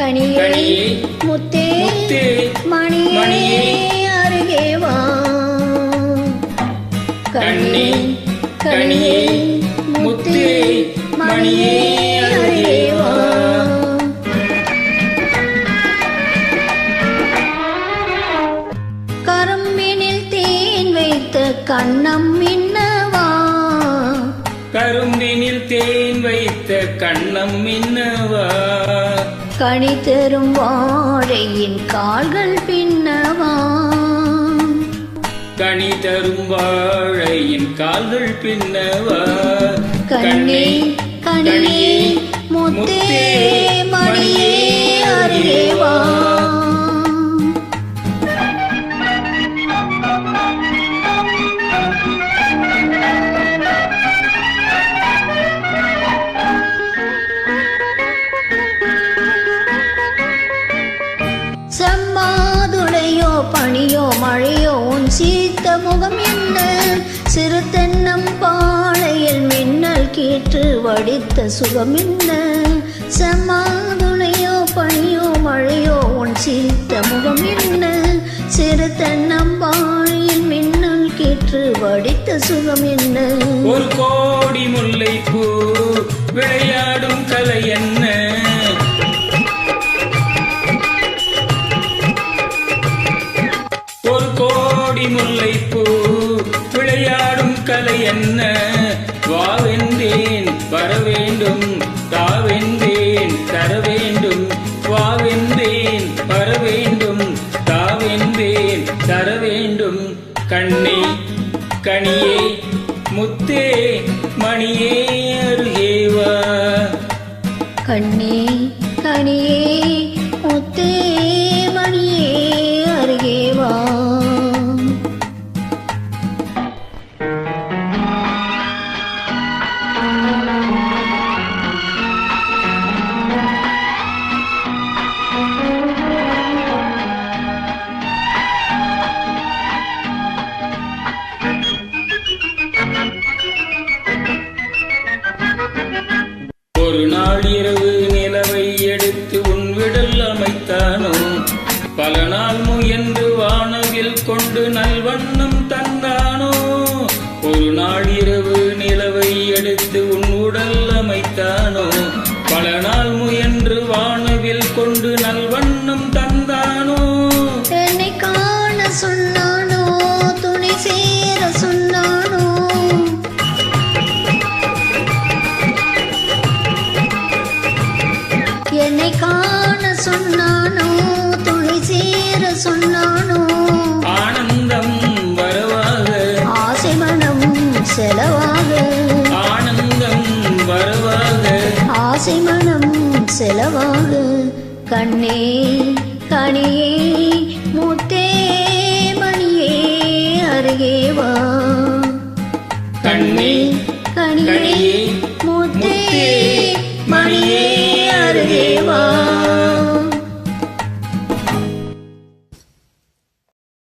கனியே முத்தே மணியே அருகே வா. கண்ணே கனியே முத்தே மணியே அருகே வா. கரும்பினில் தேன் வைத்த கண்ணம் மின்னவா. கரும்பினில் தேன் வைத்த கண்ணம் மின்னவா. கனி தரும் வாழையின் கால்கள் பின்னவா. கனி தரும் வாழையின் கால்கள் பின்னவா. கண்ணே கனியே முத்தே மணியே அருகே வா. செம்மாதுளையோ பனியோ மழையோ உன் சீத்த முகம் என்ன. சிறு தென்னம் பாளையில் மின்னல் கீற்று வடித்த சுகம் என்ன. செம்மாதுளையோ பனியோ மழையோ உன் சீத்த முகம் என்ன. சிறு தென்னம் பாளையில் மின்னல் கீற்று வடித்த சுகம் என்ன. ஒரு கோடி முல்லை பூ விளையாடும் கலை என்ன. ஒரு கோடி முல்லை பூ விளையாடும் கலை என்ன. வாவென்றேன் வரவேண்டும் தாவென்றேன் தரவேண்டும். வாவென்றேன் வரவேண்டும் தாவென்றேன் தரவேண்டும். கண்ணே கனியே முத்தே மணியே அருகே வா. கண்ணே கனியே முத்தே மணியே அருகே வா. ஒரு நாள் இரவு நிலவை எடுத்து உன் விடல் அமைத்தானோ. பல நாள் முயன்று வானவில் கொண்டு நல்வண்ணம் தந்தானோ. ஒரு நாள் இரவு நிலவை எடுத்து உன் உடல் அமைத்தானோ. பல நாள் முயன்று வானவில் கொண்டு நல்வண்ணம் தந்தானோ. என்னை காண சொன்னானோ துணை சேர சொன்னானோ. என்னை காண சொன்னானோ துணை சேர சொன்னானோ. ஆனந்தம் வரவாக ஆசை மனம் செலவாக. ஆனந்தம் வரவாக ஆசை மனம் செலவாக. கண்ணே கனியே முத்தே மணியே அருகே வா. கண்ணே கனியே முத்தே மணியே அருகே வா.